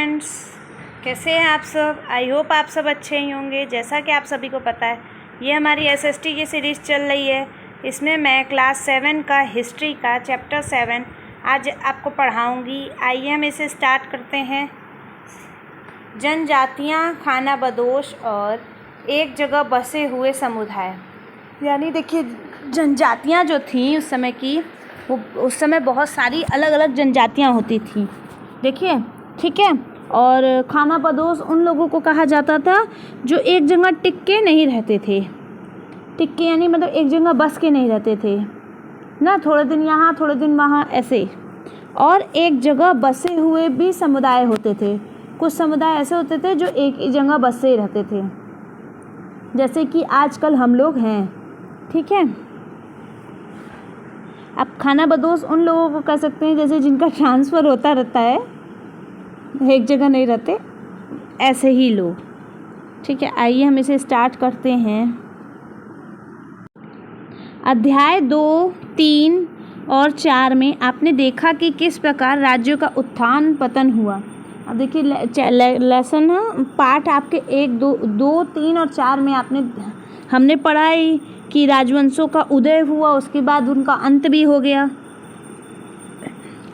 Friends, कैसे हैं आप सब। आई होप आप सब अच्छे ही होंगे। जैसा कि आप सभी को पता है, ये हमारी एसएसटी की सीरीज़ चल रही है। इसमें मैं क्लास 7 का हिस्ट्री का चैप्टर 7 आज आपको पढ़ाऊंगी। आइए हम इसे स्टार्ट करते हैं। जनजातियाँ, खानाबदोश और एक जगह बसे हुए समुदाय। यानी देखिए, जनजातियाँ जो थीं उस समय की, वो उस समय बहुत सारी अलग अलग जनजातियाँ होती थीं। देखिए, ठीक है। और खानाबदोश उन लोगों को कहा जाता था जो एक जगह टिक के नहीं रहते थे। टिक के यानी मतलब एक जगह बस के नहीं रहते थे ना, थोड़े दिन यहाँ थोड़े दिन वहाँ ऐसे। और एक जगह बसे हुए भी समुदाय होते थे। कुछ समुदाय ऐसे होते थे जो एक ही जगह बसे रहते थे, जैसे कि आजकल हम लोग हैं। ठीक है। अब खानाबदोश उन लोगों को कह सकते हैं जैसे जिनका ट्रांसफ़र होता रहता है, एक जगह नहीं रहते, ऐसे ही लोग। ठीक है, आइए हम इसे स्टार्ट करते हैं। अध्याय 2, 3 और 4 में आपने देखा कि किस प्रकार राज्यों का उत्थान पतन हुआ। अब देखिए, लेसन पार्ट आपके 1, 2, 3 और 4 में हमने पढ़ा ही कि राजवंशों का उदय हुआ, उसके बाद उनका अंत भी हो गया।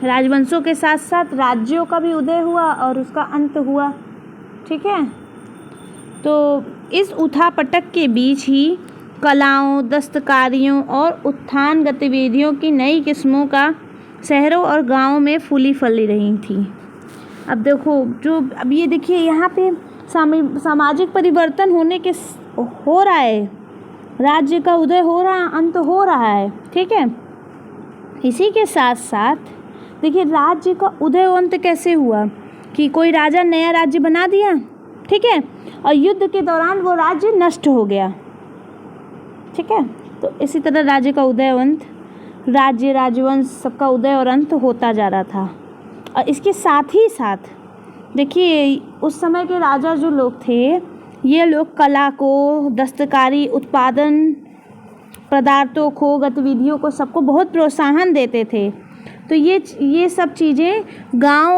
राजवंशों के साथ साथ राज्यों का भी उदय हुआ और उसका अंत हुआ। ठीक है। तो इस उठापटक के बीच ही कलाओं, दस्तकारियों और उत्थान गतिविधियों की नई किस्मों का शहरों और गांवों में फूली फली रही थी। अब देखो, अब ये देखिए, यहाँ पे सामाजिक परिवर्तन हो रहा है। राज्य का उदय हो रहा, अंत हो रहा है। ठीक है। इसी के साथ साथ देखिए, राज्य का उदय अंत कैसे हुआ कि कोई राजा नया राज्य बना दिया, ठीक है, और युद्ध के दौरान वो राज्य नष्ट हो गया। ठीक है। तो इसी तरह राज्य का उदय अंत, राज्य, राजवंश सबका उदय और अंत होता जा रहा था। और इसके साथ ही साथ देखिए, उस समय के राजा जो लोग थे, ये लोग कला को, दस्तकारी, उत्पादन पदार्थों को, गतिविधियों को, सबको बहुत प्रोत्साहन देते थे। तो ये सब चीज़ें गाँव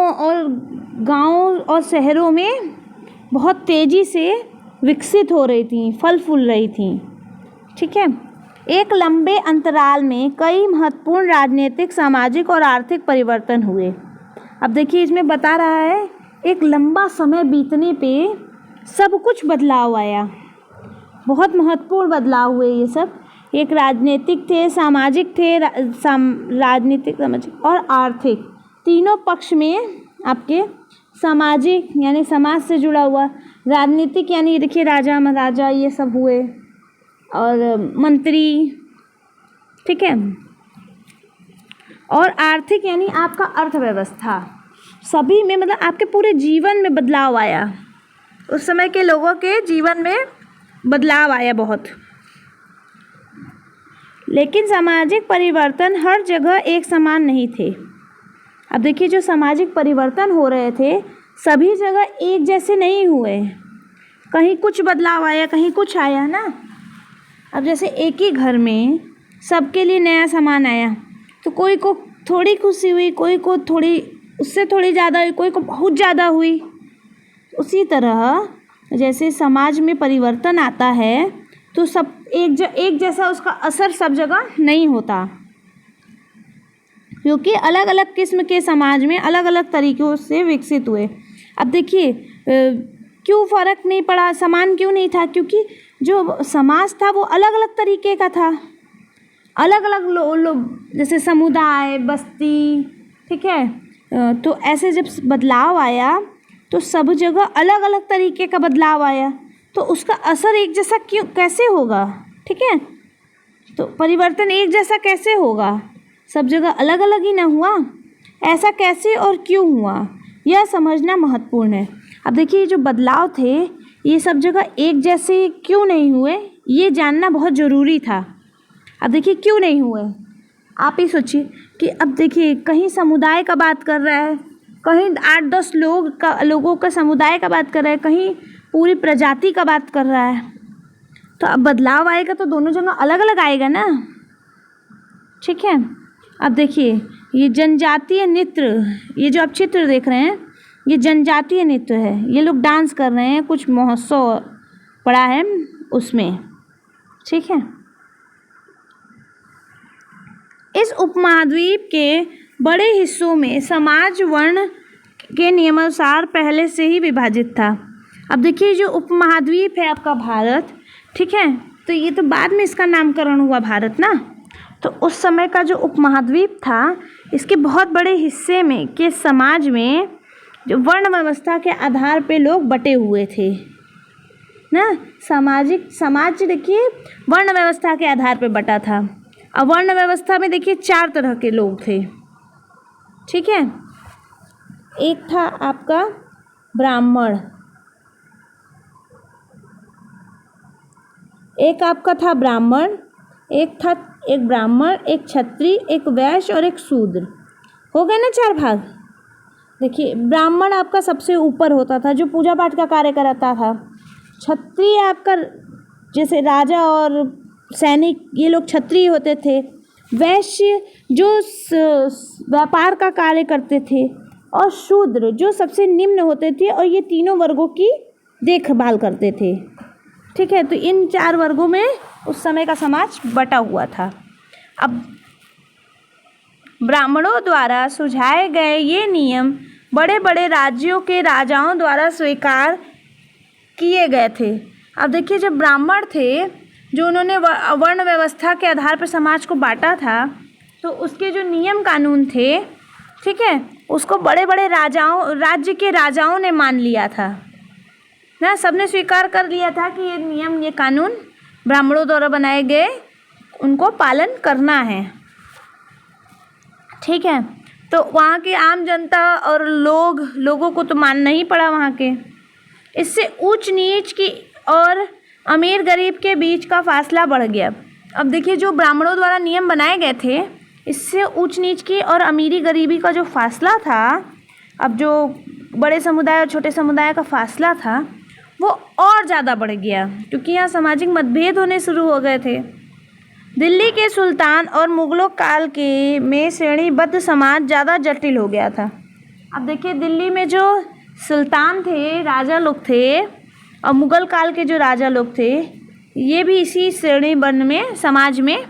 और शहरों में बहुत तेज़ी से विकसित हो रही थी, फल फूल रही थी। ठीक है। एक लंबे अंतराल में कई महत्वपूर्ण राजनीतिक, सामाजिक और आर्थिक परिवर्तन हुए। अब देखिए, इसमें बता रहा है एक लंबा समय बीतने पे सब कुछ बदलाव आया, बहुत महत्वपूर्ण बदलाव हुए। ये सब एक राजनीतिक थे, सामाजिक थे, राजनीतिक, सामाजिक और आर्थिक, तीनों पक्ष में आपके। सामाजिक यानी समाज से जुड़ा हुआ, राजनीतिक यानी देखिए राजा महाराजा ये सब हुए, और मंत्री। ठीक है। और आर्थिक यानी आपका अर्थव्यवस्था, सभी में मतलब आपके पूरे जीवन में बदलाव आया। उस समय के लोगों के जीवन में बदलाव आया बहुत। लेकिन सामाजिक परिवर्तन हर जगह एक समान नहीं थे। अब देखिए, जो सामाजिक परिवर्तन हो रहे थे सभी जगह एक जैसे नहीं हुए, कहीं कुछ बदलाव आया, कहीं कुछ आया ना। अब जैसे एक ही घर में सबके लिए नया सामान आया, तो कोई को थोड़ी खुशी हुई, कोई को थोड़ी, उससे थोड़ी ज़्यादा हुई, कोई को बहुत ज़्यादा हुई। उसी तरह जैसे समाज में परिवर्तन आता है तो सब एक जैसा उसका असर सब जगह नहीं होता, क्योंकि अलग अलग किस्म के समाज में अलग अलग तरीक़ों से विकसित हुए। अब देखिए, क्यों फ़र्क नहीं पड़ा, समान क्यों नहीं था, क्योंकि जो समाज था वो अलग अलग तरीके का था। अलग अलग लोग, जैसे समुदाय, बस्ती। ठीक है। तो ऐसे जब बदलाव आया तो सब जगह अलग अलग तरीके का बदलाव आया, तो उसका असर एक जैसा कैसे होगा। ठीक है। तो परिवर्तन एक जैसा कैसे होगा, सब जगह अलग अलग ही ना हुआ। ऐसा कैसे और क्यों हुआ, यह समझना महत्वपूर्ण है। अब देखिए, जो बदलाव थे ये सब जगह एक जैसे क्यों नहीं हुए, ये जानना बहुत ज़रूरी था। अब देखिए, क्यों नहीं हुए, आप ही सोचिए कि अब देखिए, कहीं समुदाय का बात कर रहा है, कहीं 8-10 लोगों का समुदाय का बात कर रहा है, कहीं पूरी प्रजाति का बात कर रहा है। तो अब बदलाव आएगा तो दोनों जगह अलग अलग आएगा ना। ठीक है। अब देखिए, ये जनजातीय नृत्य, ये जो आप चित्र देख रहे हैं, ये जनजातीय नृत्य है, ये लोग डांस कर रहे हैं, कुछ महोत्सव पड़ा है उसमें, ठीक है। इस उपमहाद्वीप के बड़े हिस्सों में समाज वर्ण के नियमानुसार पहले से ही विभाजित था। अब देखिए जो उपमहाद्वीप है आपका भारत, ठीक है, तो ये तो बाद में इसका नामकरण हुआ भारत ना। तो उस समय का जो उपमहाद्वीप था, इसके बहुत बड़े हिस्से में के समाज में जो वर्ण व्यवस्था के आधार पे लोग बटे हुए थे ना। समाज देखिए वर्ण व्यवस्था के आधार पे बटा था। अब वर्ण व्यवस्था में देखिए 4 तरह के लोग थे, ठीक है। एक था आपका ब्राह्मण, एक ब्राह्मण, एक क्षत्रिय, एक वैश्य और एक शूद्र। हो गए ना 4 भाग। देखिए ब्राह्मण आपका सबसे ऊपर होता था, जो पूजा पाठ का कार्य करता था। क्षत्रिय आपका जैसे राजा और सैनिक, ये लोग क्षत्रिय होते थे। वैश्य जो व्यापार का कार्य करते थे, और शूद्र जो सबसे निम्न होते थे और ये तीनों वर्गों की देखभाल करते थे, ठीक है। तो इन 4 वर्गों में उस समय का समाज बटा हुआ था। अब ब्राह्मणों द्वारा सुझाए गए ये नियम बड़े बड़े राज्यों के राजाओं द्वारा स्वीकार किए गए थे। अब देखिए जब ब्राह्मण थे, जो उन्होंने वर्ण व्यवस्था के आधार पर समाज को बांटा था, तो उसके जो नियम कानून थे, ठीक है, उसको बड़े बड़े राज्य के राजाओं ने मान लिया था ना। सबने स्वीकार कर लिया था कि ये नियम, ये कानून ब्राह्मणों द्वारा बनाए गए, उनको पालन करना है, ठीक है। तो वहाँ की आम जनता और लोगों को तो मानना ही पड़ा वहाँ के। इससे ऊंच नीच की और अमीर गरीब के बीच का फासला बढ़ गया। अब देखिए जो ब्राह्मणों द्वारा नियम बनाए गए थे, इससे ऊंच नीच की और अमीरी गरीबी का जो फासला था, अब जो बड़े समुदाय और छोटे समुदाय का फासला था, वो और ज़्यादा बढ़ गया, क्योंकि यहाँ सामाजिक मतभेद होने शुरू हो गए थे। दिल्ली के सुल्तान और मुगलों काल के में श्रेणीबद्ध समाज ज़्यादा जटिल हो गया था। अब देखिए दिल्ली में जो सुल्तान थे, राजा लोग थे, और मुग़ल काल के जो राजा लोग थे, ये भी इसी श्रेणीबद्ध में समाज में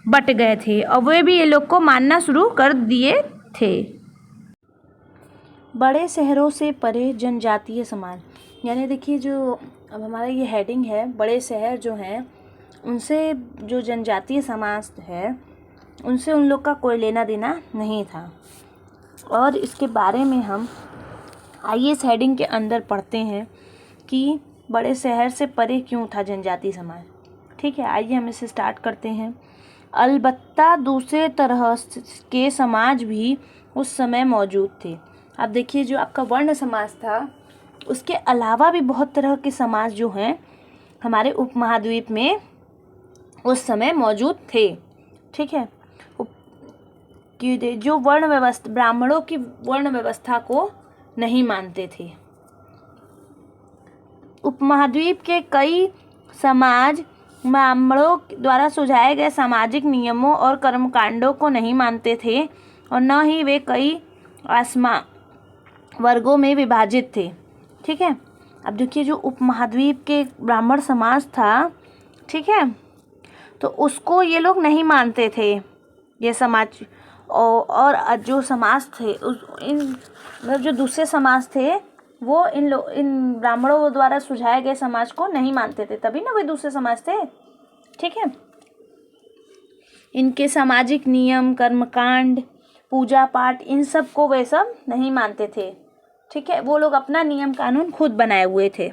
बट गए थे, और वे भी ये लोग को मानना शुरू कर दिए थे। बड़े शहरों से परे जनजातीय समाज, यानी देखिए जो अब हमारा ये हेडिंग है, बड़े शहर जो हैं उनसे जो जनजातीय समाज है, उनसे उन लोग का कोई लेना देना नहीं था। और इसके बारे में हम आइए इस हेडिंग के अंदर पढ़ते हैं कि बड़े शहर से परे क्यों था जनजातीय समाज, ठीक है। आइए हम इसे स्टार्ट करते हैं। अलबत्ता दूसरे तरह के समाज भी उस समय मौजूद थे। अब देखिए जो आपका वर्ण समाज था, उसके अलावा भी बहुत तरह के समाज जो हैं हमारे उपमहाद्वीप में उस समय मौजूद थे, ठीक है। कि जो वर्ण व्यवस्था, ब्राह्मणों की वर्ण व्यवस्था को नहीं मानते थे। उपमहाद्वीप के कई समाज ब्राह्मणों द्वारा सुझाए गए सामाजिक नियमों और कर्मकांडों को नहीं मानते थे, और न ही वे कई वर्गों में विभाजित थे, ठीक है। अब देखिए जो उपमहाद्वीप के ब्राह्मण समाज था, ठीक है, तो उसको ये लोग नहीं मानते थे, ये समाज। और जो समाज थे मतलब जो दूसरे समाज थे, वो इन ब्राह्मणों द्वारा सुझाए गए समाज को नहीं मानते थे, तभी ना वे दूसरे समाज थे, ठीक है। इनके सामाजिक नियम, कर्मकांड, पूजा पाठ, इन सब को वे सब नहीं मानते थे, ठीक है। वो लोग अपना नियम कानून खुद बनाए हुए थे,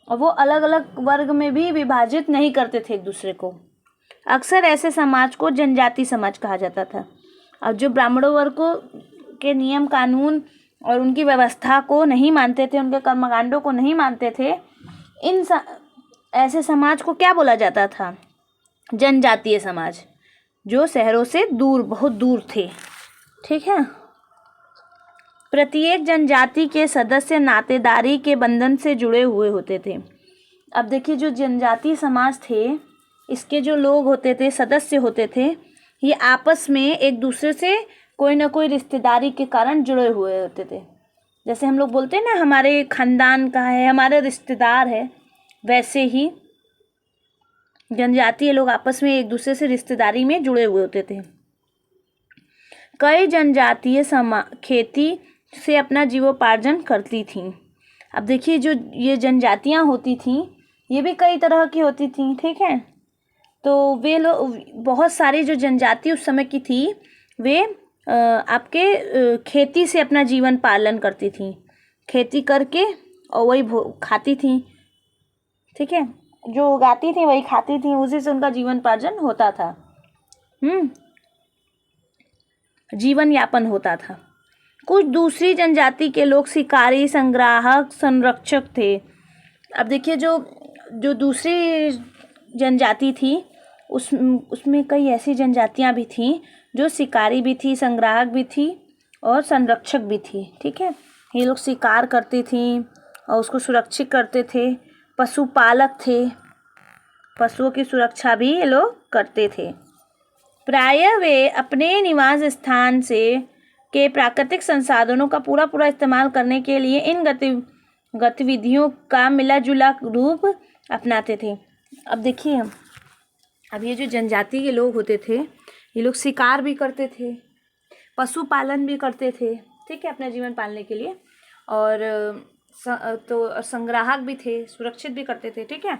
और वो अलग अलग वर्ग में भी विभाजित नहीं करते थे एक दूसरे को। अक्सर ऐसे समाज को जनजाति समाज कहा जाता था। अब जो ब्राह्मणों वर्ग के नियम कानून और उनकी व्यवस्था को नहीं मानते थे, उनके कर्मकांडों को नहीं मानते थे, ऐसे समाज को क्या बोला जाता था? जनजातीय समाज, जो शहरों से दूर, बहुत दूर थे, ठीक है। प्रत्येक जनजाति के सदस्य नातेदारी के बंधन से जुड़े हुए होते थे। अब देखिए जो जनजातीय समाज थे, इसके जो लोग होते थे, सदस्य होते थे, ये आपस में एक दूसरे से कोई ना कोई रिश्तेदारी के कारण जुड़े हुए होते थे। जैसे हम लोग बोलते हैं ना हमारे खानदान का है, हमारे रिश्तेदार है, वैसे ही जनजातीय लोग आपस में एक दूसरे से रिश्तेदारी में जुड़े हुए होते थे। कई जनजातीय खेती से अपना जीवोपार्जन करती थीं। अब देखिए जो ये जनजातियां होती थीं ये भी कई तरह की होती थीं, ठीक है। तो वे लोग, बहुत सारी जो जनजाति उस समय की थी, वे आपके खेती से अपना जीवन पालन करती थीं, खेती करके और वही खाती थीं, ठीक है। जो उगाती थी वही खाती थी, उसी से उनका जीवन पार्जन होता था, जीवन यापन होता था। कुछ दूसरी जनजाति के लोग शिकारी, संग्राहक, संरक्षक थे। अब देखिए जो जो दूसरी जनजाति थी उसमें कई ऐसी जनजातियां भी थीं जो शिकारी भी थी, संग्राहक भी थी और संरक्षक भी थी, ठीक है। ये लोग शिकार करती थीं और उसको सुरक्षित करते थे। पशुपालक थे, पशुओं की सुरक्षा भी ये लोग करते थे। प्रायः वे अपने निवास स्थान से के प्राकृतिक संसाधनों का पूरा इस्तेमाल करने के लिए इन गतिविधियों का मिला जुला रूप अपनाते थे। अब देखिए, अब ये जो जनजाति के लोग होते थे ये लोग शिकार भी करते थे, पशुपालन भी करते थे, ठीक है, अपना जीवन पालने के लिए, और तो संग्राहक भी थे, सुरक्षित भी करते थे, ठीक है।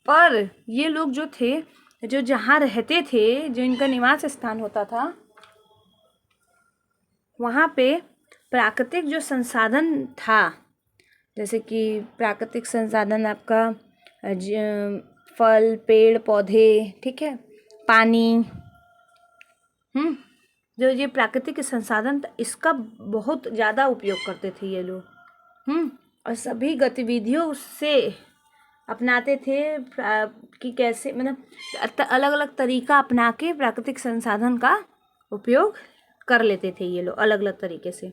पर ये लोग जो थे, जो जहाँ रहते थे, जो इनका निवास स्थान होता था, वहाँ पे प्राकृतिक जो संसाधन था, जैसे कि प्राकृतिक संसाधन आपका फल, पेड़ पौधे, ठीक है, पानी, जो ये प्राकृतिक संसाधन था इसका बहुत ज़्यादा उपयोग करते थे ये लोग, और सभी गतिविधियों से अपनाते थे कि कैसे, मतलब अलग अलग तरीका अपना के प्राकृतिक संसाधन का उपयोग कर लेते थे ये लोग अलग अलग तरीके से।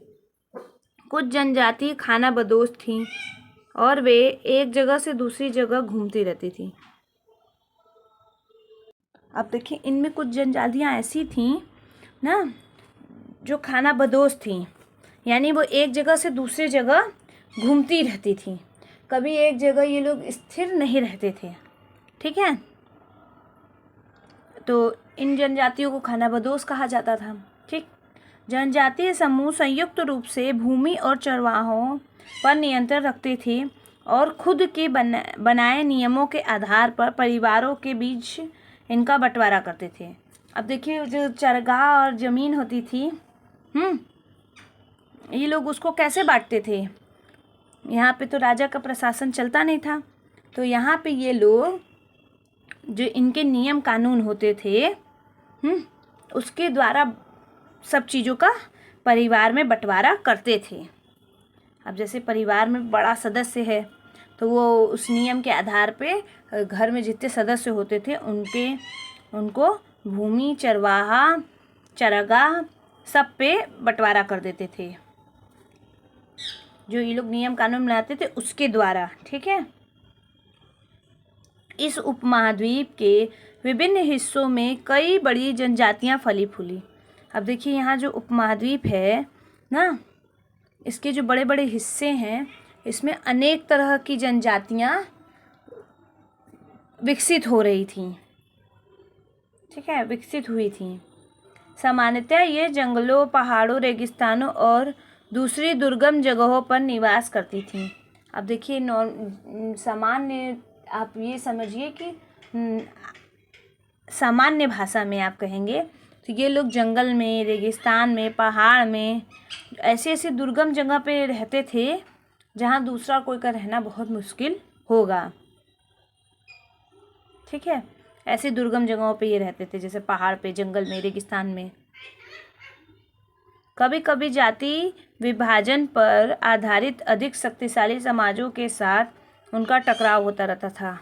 कुछ जनजाति खाना बदोश थीं और वे एक जगह से दूसरी जगह घूमती रहती थी। अब देखिए इनमें कुछ जनजातियाँ ऐसी थीं ना जो खाना बदोश थीं, यानी वो एक जगह से दूसरी जगह घूमती रहती थी, कभी एक जगह ये लोग स्थिर नहीं रहते थे, ठीक है। तो इन जनजातियों को खाना बदोश कहा जाता था, ठीक। जनजातीय समूह संयुक्त रूप से भूमि और चरवाहों पर नियंत्रण रखते थे और खुद के बनाए नियमों के आधार पर परिवारों के बीच इनका बंटवारा करते थे। अब देखिए जो चरगाह और ज़मीन होती थी, ये लोग उसको कैसे बांटते थे। यहाँ पे तो राजा का प्रशासन चलता नहीं था, तो यहाँ पे ये लोग जो इनके नियम कानून होते थे, उसके द्वारा सब चीज़ों का परिवार में बंटवारा करते थे। अब जैसे परिवार में बड़ा सदस्य है तो वो उस नियम के आधार पे घर में जितने सदस्य होते थे उनको भूमि, चरगाह सब पे बंटवारा कर देते थे, जो ये लोग नियम कानून बनाते थे उसके द्वारा, ठीक है। इस उपमहाद्वीप के विभिन्न हिस्सों में कई बड़ी जनजातियां फली फूली। अब देखिए यहाँ जो उपमहाद्वीप है ना, इसके जो बड़े बड़े हिस्से हैं इसमें अनेक तरह की जनजातियां विकसित हो रही थीं, ठीक है, विकसित हुई थीं। सामान्यतः ये जंगलों, पहाड़ों, रेगिस्तानों और दूसरी दुर्गम जगहों पर निवास करती थीं। अब देखिए सामान्य, आप ये समझिए कि सामान्य भाषा में आप कहेंगे तो ये लोग जंगल में, रेगिस्तान में, पहाड़ में, ऐसी दुर्गम जगह पे रहते थे जहाँ दूसरा कोई का रहना बहुत मुश्किल होगा, ठीक है। ऐसी दुर्गम जगहों पे ये रहते थे, जैसे पहाड़ पे, जंगल में, रेगिस्तान में। कभी कभी जाति विभाजन पर आधारित अधिक शक्तिशाली समाजों के साथ उनका टकराव होता रहता था।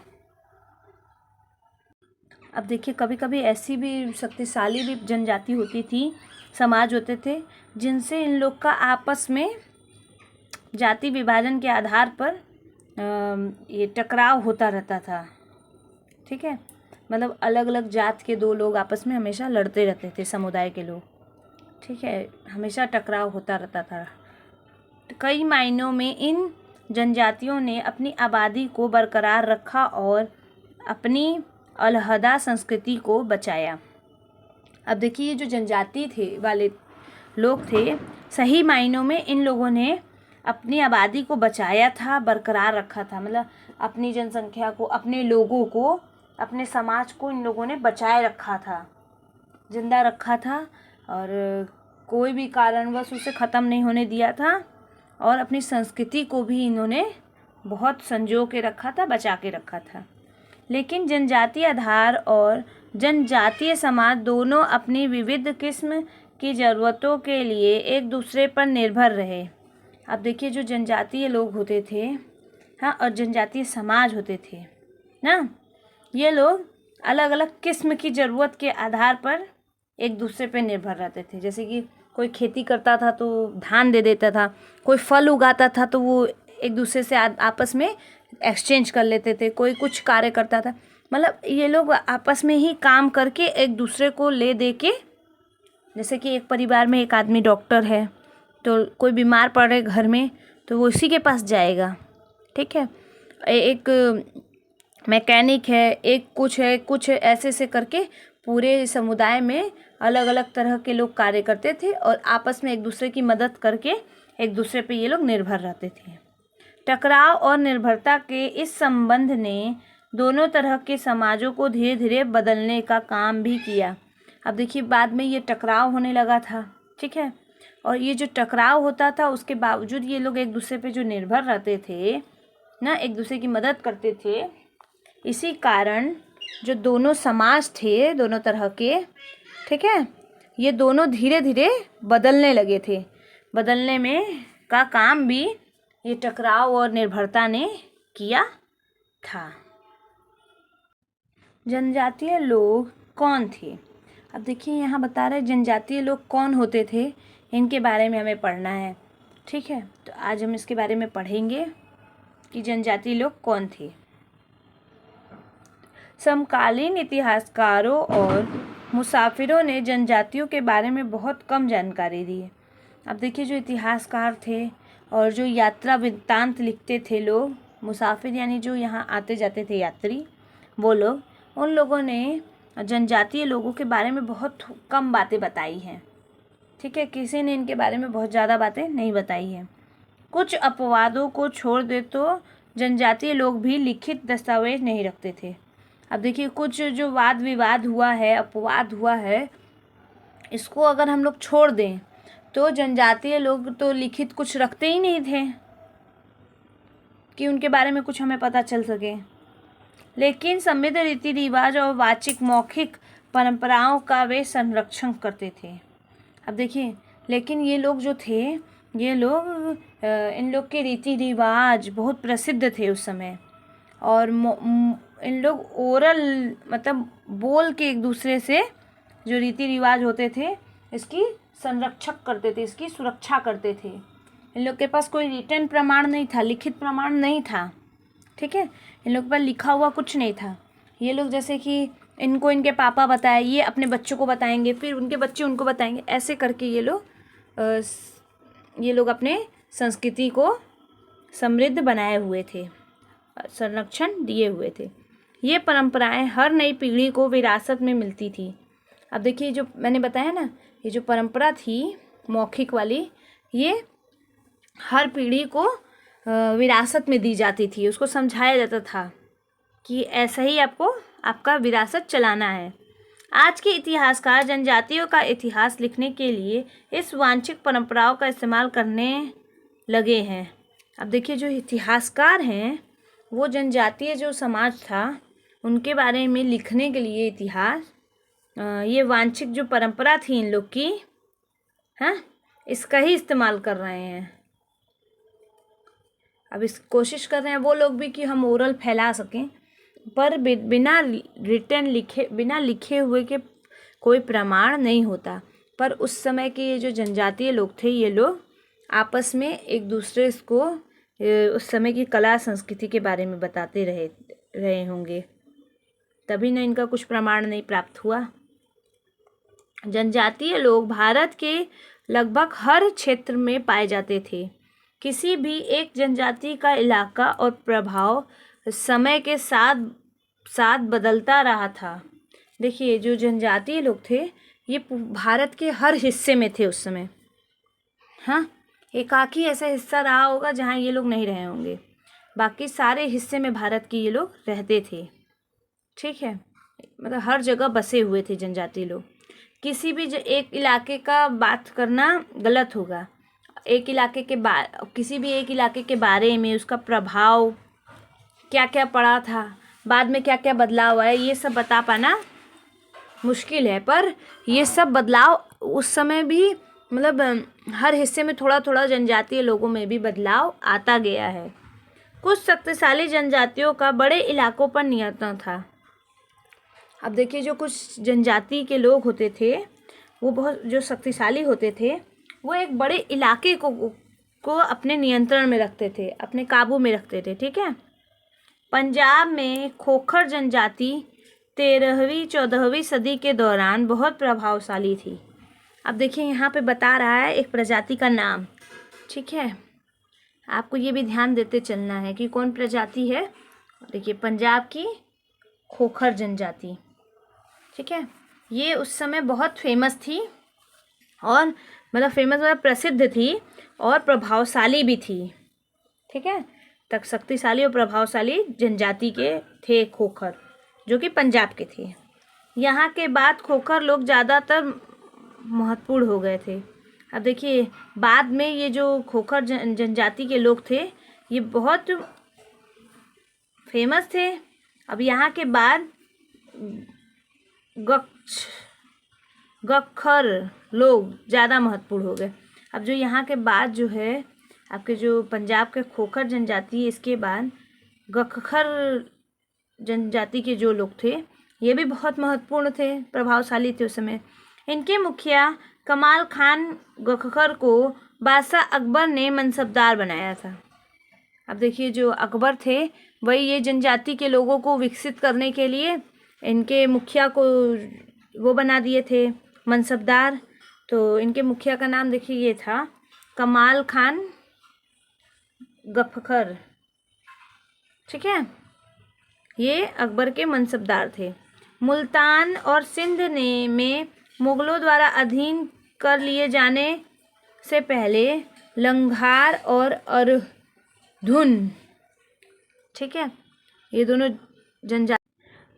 अब देखिए कभी कभी ऐसी भी शक्तिशाली भी जनजाति होती थी, समाज होते थे जिनसे इन लोग का आपस में जाति विभाजन के आधार पर ये टकराव होता रहता था, ठीक है। मतलब अलग अलग जात के दो लोग आपस में हमेशा लड़ते रहते थे, समुदाय के लोग, ठीक है, हमेशा टकराव होता रहता था। कई मायनों में इन जनजातियों ने अपनी आबादी को बरकरार रखा और अपनी अलहदा संस्कृति को बचाया। अब देखिए, ये जो जनजाति थे वाले लोग थे, सही मायनों में इन लोगों ने अपनी आबादी को बचाया था, बरकरार रखा था। मतलब अपनी जनसंख्या को, अपने लोगों को, अपने समाज को इन लोगों ने बचाए रखा था, जिंदा रखा था, और कोई भी कारणवश उसे ख़त्म नहीं होने दिया था। और अपनी संस्कृति को भी इन्होंने बहुत संजो के रखा था, बचा के रखा था। लेकिन जनजातीय आधार और जनजातीय समाज दोनों अपनी विविध किस्म की ज़रूरतों के लिए एक दूसरे पर निर्भर रहे। अब देखिए, जो जनजातीय लोग होते थे, हाँ, और जनजातीय समाज होते थे ना, ये लोग अलग अलग किस्म की ज़रूरत के आधार पर एक दूसरे पर निर्भर रहते थे। जैसे कि कोई खेती करता था तो धान दे देता था, कोई फल उगाता था तो वो एक दूसरे से आपस में एक्सचेंज कर लेते थे, कोई कुछ कार्य करता था। मतलब ये लोग आपस में ही काम करके एक दूसरे को ले दे के, जैसे कि एक परिवार में एक आदमी डॉक्टर है तो कोई बीमार पड़ रहे घर में तो वो उसी के पास जाएगा, ठीक है। एक मैकेनिक है, एक कुछ है, कुछ ऐसे से करके पूरे समुदाय में अलग अलग तरह के लोग कार्य करते थे और आपस में एक दूसरे की मदद करके एक दूसरे पे ये लोग निर्भर रहते थे। टकराव और निर्भरता के इस संबंध ने दोनों तरह के समाजों को धीरे धीरे बदलने का काम भी किया। अब देखिए, बाद में ये टकराव होने लगा था, ठीक है, और ये जो टकराव होता था उसके बावजूद ये लोग एक दूसरे पे जो निर्भर रहते थे ना, एक दूसरे की मदद करते थे। इसी कारण जो दोनों समाज थे, दोनों तरह के, ठीक है, ये दोनों धीरे धीरे बदलने लगे थे। बदलने में का काम भी ये टकराव और निर्भरता ने किया था। जनजातीय लोग कौन थे? अब देखिए, यहाँ बता रहे जनजातीय लोग कौन होते थे, इनके बारे में हमें पढ़ना है, ठीक है। तो आज हम इसके बारे में पढ़ेंगे कि जनजातीय लोग कौन थे। समकालीन इतिहासकारों और मुसाफिरों ने जनजातियों के बारे में बहुत कम जानकारी दी है। अब देखिए, जो इतिहासकार थे और जो यात्रा वृत्तांत लिखते थे लोग, मुसाफिर यानी जो यहाँ आते जाते थे यात्री, वो लोग, उन लोगों ने जनजातीय लोगों के बारे में बहुत कम बातें बताई हैं, ठीक है। किसी ने इनके बारे में बहुत ज़्यादा बातें नहीं बताई हैं। कुछ अपवादों को छोड़ दे तो जनजातीय लोग भी लिखित दस्तावेज नहीं रखते थे। अब देखिए, कुछ जो वाद विवाद हुआ है, अपवाद हुआ है, इसको अगर हम लोग छोड़ दें तो जनजातीय लोग तो लिखित कुछ रखते ही नहीं थे कि उनके बारे में कुछ हमें पता चल सके। लेकिन समृद्ध रीति रिवाज और वाचिक मौखिक परंपराओं का वे संरक्षण करते थे। अब देखिए, लेकिन ये लोग जो थे, ये लोग इन लोग के रीति रिवाज बहुत प्रसिद्ध थे उस समय, और इन लोग ओरल मतलब बोल के एक दूसरे से जो रीति रिवाज होते थे इसकी संरक्षक करते थे, इसकी सुरक्षा करते थे। इन लोग के पास कोई रिटन प्रमाण नहीं था, लिखित प्रमाण नहीं था, ठीक है। इन लोग के पास लिखा हुआ कुछ नहीं था। ये लोग जैसे कि इनको इनके पापा बताए, ये अपने बच्चों को बताएंगे, फिर उनके बच्चे उनको बताएंगे, ऐसे करके ये लोग अपने संस्कृति को समृद्ध बनाए हुए थे, संरक्षण दिए हुए थे। ये परंपराएं हर नई पीढ़ी को विरासत में मिलती थी। अब देखिए, जो मैंने बताया ना, ये जो परंपरा थी मौखिक वाली, ये हर पीढ़ी को विरासत में दी जाती थी। उसको समझाया जाता था कि ऐसा ही आपको आपका विरासत चलाना है। आज के इतिहासकार जनजातियों का इतिहास लिखने के लिए इस वांछित परंपराओं का इस्तेमाल करने लगे हैं। अब देखिए, जो इतिहासकार हैं वो जनजातीय जो समाज था उनके बारे में लिखने के लिए इतिहास, ये वांछित जो परंपरा थी इन लोग की, हाँ, इसका ही इस्तेमाल कर रहे हैं। अब इस कोशिश कर रहे हैं वो लोग भी कि हम ओरल फैला सकें, पर बिना लिखे हुए के कोई प्रमाण नहीं होता। पर उस समय के ये जो जनजातीय लोग थे, ये लोग आपस में एक दूसरे को उस समय की कला संस्कृति के बारे में बताते रहे होंगे, तभी ना इनका कुछ प्रमाण नहीं प्राप्त हुआ। जनजातीय लोग भारत के लगभग हर क्षेत्र में पाए जाते थे। किसी भी एक जनजाति का इलाका और प्रभाव समय के साथ साथ बदलता रहा था। देखिए जो जनजातीय लोग थे ये भारत के हर हिस्से में थे उस समय। हाँ, एकाकी ऐसा हिस्सा रहा होगा जहाँ ये लोग नहीं रहे होंगे, बाकी सारे हिस्से में भारत के ये लोग रहते थे। ठीक है, मतलब हर जगह बसे हुए थे जनजातीय लोग। किसी भी एक इलाके का बात करना गलत होगा। एक इलाके के किसी भी एक इलाके के बारे में उसका प्रभाव क्या क्या पड़ा था, बाद में क्या क्या बदलाव आया, ये सब बता पाना मुश्किल है। पर ये सब बदलाव उस समय भी मतलब हर हिस्से में थोड़ा थोड़ा जनजातीय लोगों में भी बदलाव आता गया है। कुछ शक्तिशाली जनजातियों का बड़े इलाकों पर नियंत्रण था। अब देखिए जो कुछ जनजाति के लोग होते थे वो बहुत जो शक्तिशाली होते थे वो एक बड़े इलाके को अपने नियंत्रण में रखते थे, अपने काबू में रखते थे। ठीक है, पंजाब में खोखर जनजाति 13वीं-14वीं सदी के दौरान बहुत प्रभावशाली थी। अब देखिए यहाँ पे बता रहा है एक प्रजाति का नाम। ठीक है, आपको ये भी ध्यान देते चलना है कि कौन प्रजाति है। देखिए पंजाब की खोखर जनजाति। ठीक है, ये उस समय बहुत फेमस थी और मतलब फेमस मतलब प्रसिद्ध थी और प्रभावशाली भी थी। ठीक है, तक शक्तिशाली और प्रभावशाली जनजाति के थे खोखर, जो कि पंजाब के थे। यहाँ के बाद खोखर लोग ज़्यादातर महत्वपूर्ण हो गए थे। अब देखिए बाद में ये जो खोखर जनजाति के लोग थे ये बहुत फेमस थे। अब यहाँ के बाद गख्खर लोग ज़्यादा महत्वपूर्ण हो गए। अब जो यहाँ के बाद जो है आपके जो पंजाब के खोखर जनजाति, इसके बाद गख्खर जनजाति के जो लोग थे ये भी बहुत महत्वपूर्ण थे, प्रभावशाली थे उस समय। इनके मुखिया कमाल खान गख्खर को बादशाह अकबर ने मनसबदार बनाया था। अब देखिए जो अकबर थे वही ये जनजाति के लोगों को विकसित करने के लिए इनके मुखिया को वो बना दिए थे मनसबदार। तो इनके मुखिया का नाम देखिए ये था कमाल खान गख्खर। ठीक है, ये अकबर के मनसबदार थे। मुल्तान और सिंध में मुग़लों द्वारा अधीन कर लिए जाने से पहले लंगार और अरधुन, ठीक है, ये दोनों जनजाति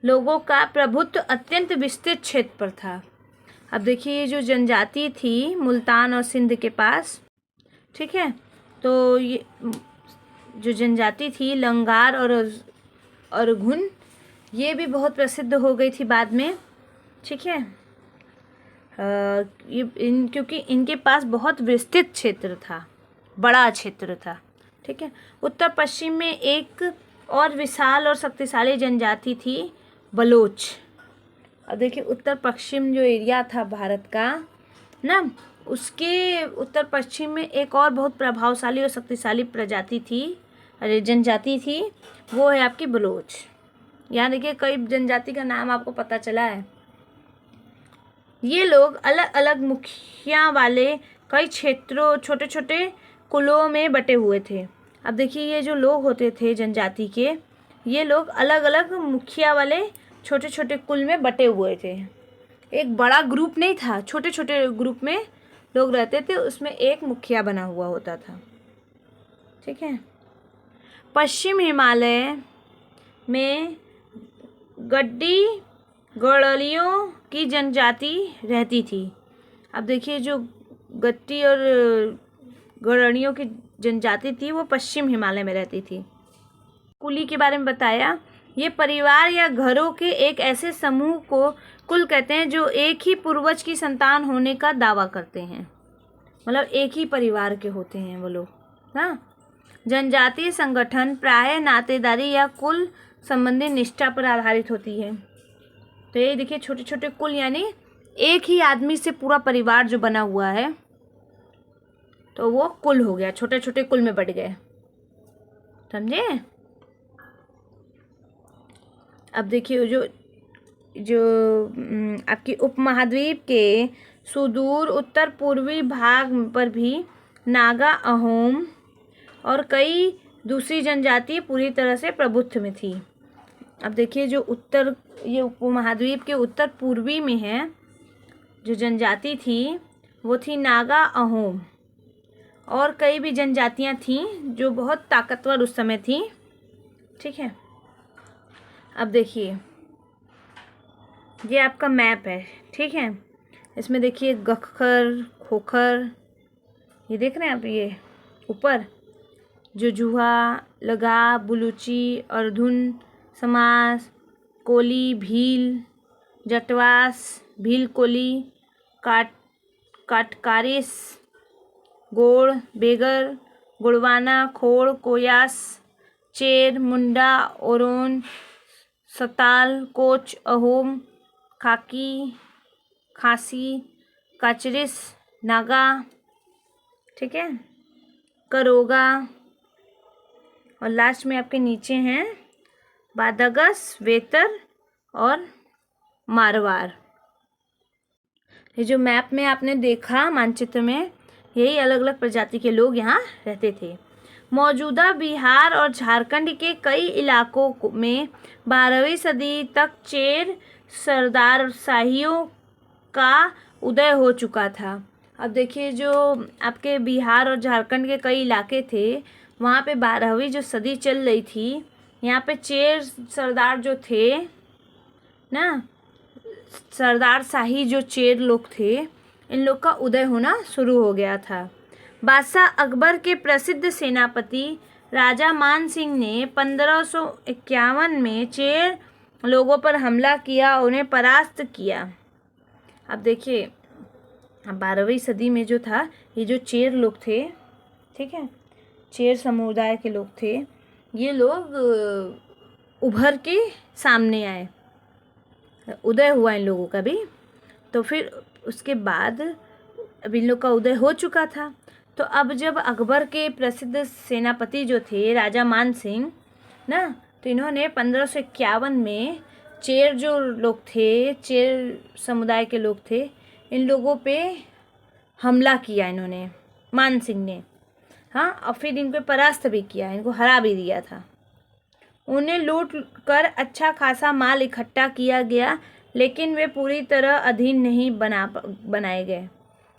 लोगों का प्रभुत्व अत्यंत विस्तृत क्षेत्र पर था। अब देखिए ये जो जनजाति थी मुल्तान और सिंध के पास, ठीक है, तो ये जो जनजाति थी लंगार और अरघुन ये भी बहुत प्रसिद्ध हो गई थी बाद में। ठीक है, क्योंकि इनके पास बहुत विस्तृत क्षेत्र था, बड़ा क्षेत्र था। ठीक है, उत्तर पश्चिम में एक और विशाल और शक्तिशाली जनजाति थी बलोच। अब देखिए उत्तर पश्चिम जो एरिया था भारत का ना, उसके उत्तर पश्चिम में एक और बहुत प्रभावशाली और शक्तिशाली प्रजाति थी, अरे जनजाति थी, वो है आपकी बलोच। यहाँ देखिए कई जनजाति का नाम आपको पता चला है। ये लोग अलग अलग मुखिया वाले कई क्षेत्रों छोटे छोटे कुलों में बटे हुए थे। अब देखिए ये जो लोग होते थे जनजाति के, ये लोग अलग अलग मुखिया वाले छोटे छोटे कुल में बटे हुए थे। एक बड़ा ग्रुप नहीं था, छोटे छोटे ग्रुप में लोग रहते थे, उसमें एक मुखिया बना हुआ होता था। ठीक है, पश्चिम हिमालय में गड्डी गड़लियों की जनजाति रहती थी। अब देखिए जो गट्टी और गड़नियों की जनजाति थी वो पश्चिम हिमालय में रहती थी। कुली के बारे में बताया, ये परिवार या घरों के एक ऐसे समूह को कुल कहते हैं जो एक ही पूर्वज की संतान होने का दावा करते हैं, मतलब एक ही परिवार के होते हैं वो लोग ना। जनजातीय संगठन प्रायः नातेदारी या कुल संबंधी निष्ठा पर आधारित होती है। तो ये देखिए छोटे छोटे कुल, यानी एक ही आदमी से पूरा परिवार जो बना हुआ है तो वो कुल हो गया, छोटे छोटे कुल में बट गए, समझे। अब देखिए जो जो आपकी उपमहाद्वीप के सुदूर उत्तर पूर्वी भाग पर भी नागा, अहोम, और कई दूसरी जनजाति पूरी तरह से प्रभुत्व में थी। अब देखिए जो ये उपमहाद्वीप के उत्तर पूर्वी में है जो जनजाति थी वो थी नागा अहोम, और कई भी जनजातियां थीं जो बहुत ताकतवर उस समय थी। ठीक है, अब देखिए ये आपका मैप है। ठीक है, इसमें देखिए गखर, खोखर, ये देख रहे हैं आप, ये ऊपर जुजुहा, लगा, बुलूची, अर्धुन, समास, कोली, भील, जटवास, भील कोली, काटकारिस, गोड़, बेगर, गुड़वाना, खोड़, कोयास, चेर, मुंडा, ओरोन, सताल, कोच, अहोम, खाकी, खासी, काचरिस, नागा। ठीक है, करोगा, और लास्ट में आपके नीचे हैं बादगस, वेतर और मारवाड़। ये जो मैप में आपने देखा मानचित्र में, यही अलग अलग प्रजाति के लोग यहाँ रहते थे। मौजूदा बिहार और झारखंड के कई इलाकों में 12वीं सदी तक चेर सरदारशाहियों का उदय हो चुका था। अब देखिए जो आपके बिहार और झारखंड के कई इलाके थे, वहाँ पे 12वीं जो सदी चल रही थी, यहाँ पे चेर सरदार जो थे ना, सरदारशाही जो चेर लोग थे, इन लोग का उदय होना शुरू हो गया था। बादशाह अकबर के प्रसिद्ध सेनापति राजा मान सिंह ने 1551 में चेर लोगों पर हमला किया, उन्हें परास्त किया। अब देखिए 12वीं सदी में जो था, ये जो चेर लोग थे, ठीक है, चेर समुदाय के लोग थे, ये लोग उभर के सामने आए, उदय हुआ इन लोगों का भी। तो फिर उसके बाद अब इन लोग का उदय हो चुका था। तो अब जब अकबर के प्रसिद्ध सेनापति जो थे राजा मान सिंह ना, तो इन्होंने 1551 में चेर जो लोग थे, चेर समुदाय के लोग थे, इन लोगों पे हमला किया इन्होंने, मान सिंह ने। हाँ, और फिर इनको परास्त भी किया, इनको हरा भी दिया था। उन्हें लूट कर अच्छा खासा माल इकट्ठा किया गया, लेकिन वे पूरी तरह अधीन नहीं बनाए गए।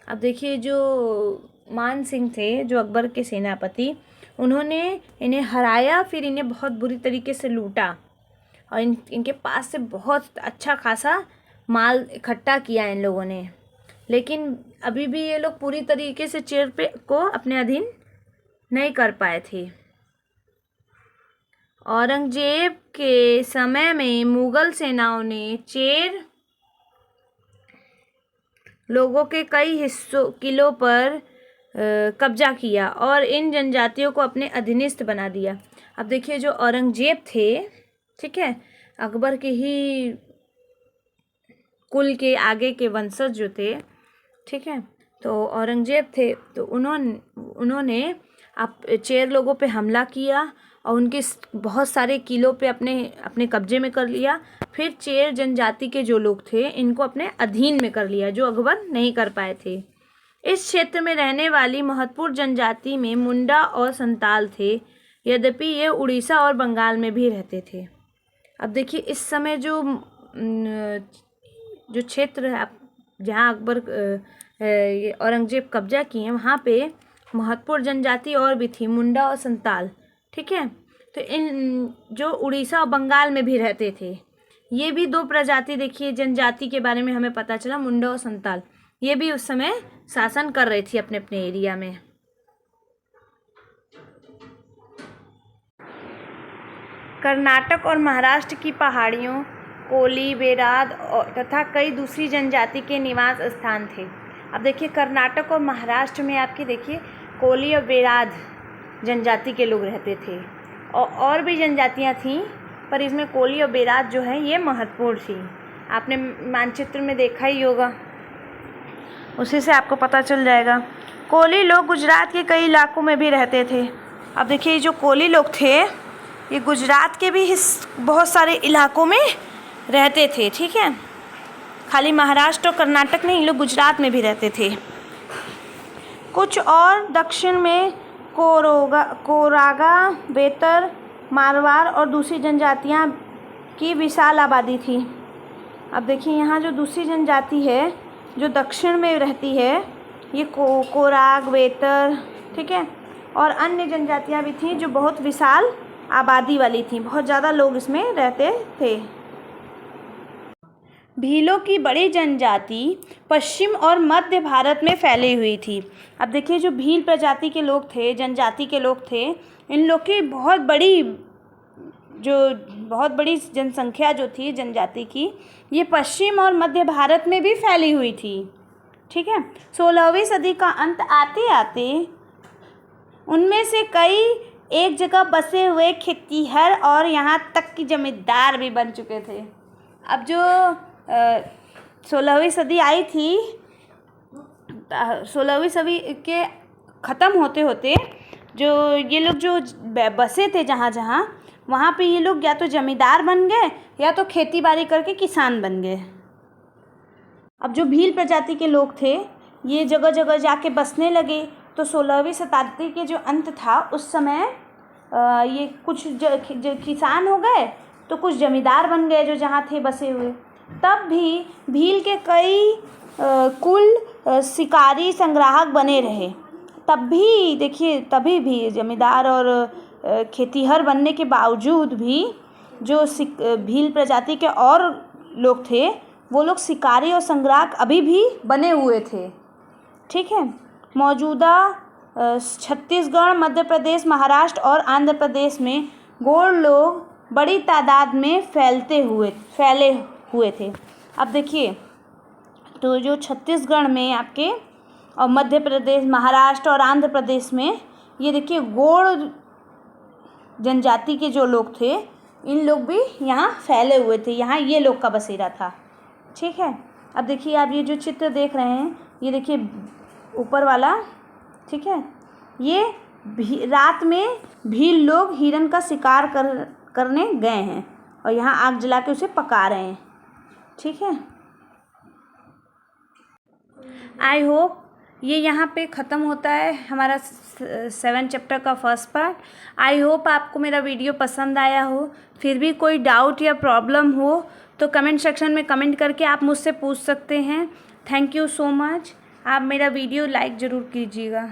अब देखिए जो मान सिंह थे, जो अकबर के सेनापति, उन्होंने इन्हें हराया, फिर इन्हें बहुत बुरी तरीके से लूटा और इनके पास से बहुत अच्छा खासा माल इकट्ठा किया इन लोगों ने, लेकिन अभी भी ये लोग पूरी तरीके से चेर पे को अपने अधीन नहीं कर पाए थे। औरंगजेब के समय में मुगल सेनाओं ने चेर लोगों के कई किलों पर कब्जा किया और इन जनजातियों को अपने अधीनस्थ बना दिया। अब देखिए जो औरंगजेब थे, ठीक है, अकबर के ही कुल के आगे के वंशज जो थे, ठीक है, तो औरंगजेब थे, तो उन्होंने आप चेर लोगों पे हमला किया और उनके बहुत सारे किलों पे अपने कब्जे में कर लिया। फिर चेर जनजाति के जो लोग थे, इनको अपने अधीन में कर लिया, जो अकबर नहीं कर पाए थे। इस क्षेत्र में रहने वाली महत्वपूर्ण जनजाति में मुंडा और संताल थे, यद्यपि ये उड़ीसा और बंगाल में भी रहते थे। अब देखिए इस समय जो क्षेत्र है जहाँ अकबर ये औरंगजेब कब्जा किए हैं, वहाँ पे महत्वपूर्ण जनजाति और भी थी, मुंडा और संताल, ठीक है। तो इन जो उड़ीसा और बंगाल में भी रहते थे, ये भी दो प्रजाति, देखिए जनजाति के बारे में हमें पता चला, मुंडा और संताल, ये भी उस समय शासन कर रही थी अपने अपने एरिया में। कर्नाटक और महाराष्ट्र की पहाड़ियों, कोली, बेराद तथा कई दूसरी जनजाति के निवास स्थान थे। अब देखिए कर्नाटक और महाराष्ट्र में आपके देखिए कोली और बेराद जनजाति के लोग रहते थे, और भी जनजातियां थीं, पर इसमें कोली और बेराद जो है ये महत्वपूर्ण थी। आपने मानचित्र में देखा ही होगा, उसी से आपको पता चल जाएगा। कोली लोग गुजरात के कई इलाकों में भी रहते थे। अब देखिए जो कोली लोग थे, ये गुजरात के भी बहुत सारे इलाकों में रहते थे, ठीक है, खाली महाराष्ट्र और कर्नाटक नहीं, लोग गुजरात में भी रहते थे। कुछ और दक्षिण में कोरागा, बेतर, मारवाड़ और दूसरी जनजातियाँ की विशाल आबादी थी। अब देखिए यहाँ जो दूसरी जनजाति है जो दक्षिण में रहती है, ये कोराग, बेतर, ठीक है, और अन्य जनजातियाँ भी थीं जो बहुत विशाल आबादी वाली थी, बहुत ज़्यादा लोग इसमें रहते थे। भीलों की बड़ी जनजाति पश्चिम और मध्य भारत में फैली हुई थी। अब देखिए जो भील प्रजाति के लोग थे, जनजाति के लोग थे, इन लोग की बहुत बड़ी जनसंख्या जो थी जनजाति की, ये पश्चिम और मध्य भारत में भी फैली हुई थी। ठीक है, 16वीं सदी का अंत आते आते उनमें से कई एक जगह बसे हुए खेतीहर और यहाँ तक कि जमींदार भी बन चुके थे। अब जो 16वीं सदी आई थी, 16वीं सदी के ख़त्म होते होते जो ये लोग जो बसे थे जहाँ जहाँ, वहाँ पे ये लोग या तो जमींदार बन गए या तो खेती बाड़ी करके किसान बन गए। अब जो भील प्रजाति के लोग थे ये जगह जगह जाके बसने लगे। तो 16वीं शताब्दी के जो अंत था उस समय ये कुछ किसान हो गए तो कुछ जमींदार बन गए जो जहाँ थे बसे हुए। तब भी भील के कई कुल शिकारी संग्राहक बने रहे। तभी भी जमींदार और खेतीहर बनने के बावजूद भी जो भील प्रजाति के और लोग थे वो लोग शिकारी और संग्राहक अभी भी बने हुए थे। ठीक है, मौजूदा छत्तीसगढ़, मध्य प्रदेश, महाराष्ट्र और आंध्र प्रदेश में गोंड लोग बड़ी तादाद में फैले हुए थे। अब देखिए तो जो छत्तीसगढ़ में आपके और मध्य प्रदेश, महाराष्ट्र और आंध्र प्रदेश में ये देखिए गोंड जनजाति के जो लोग थे, इन लोग भी यहाँ फैले हुए थे, यहाँ ये लोग का बसेरा था। ठीक है, अब देखिए आप ये जो चित्र देख रहे हैं, ये देखिए ऊपर वाला, ठीक है, ये रात में भील लोग हिरन का शिकार करने गए हैं और यहाँ आग जला के उसे पका रहे हैं। ठीक है, आई होप ये यहाँ पे ख़त्म होता है हमारा 7 चैप्टर का फर्स्ट पार्ट। आई होप आपको मेरा वीडियो पसंद आया हो। फिर भी कोई डाउट या प्रॉब्लम हो तो कमेंट सेक्शन में कमेंट करके आप मुझसे पूछ सकते हैं। Thank you so much. आप मेरा वीडियो लाइक ज़रूर कीजिएगा।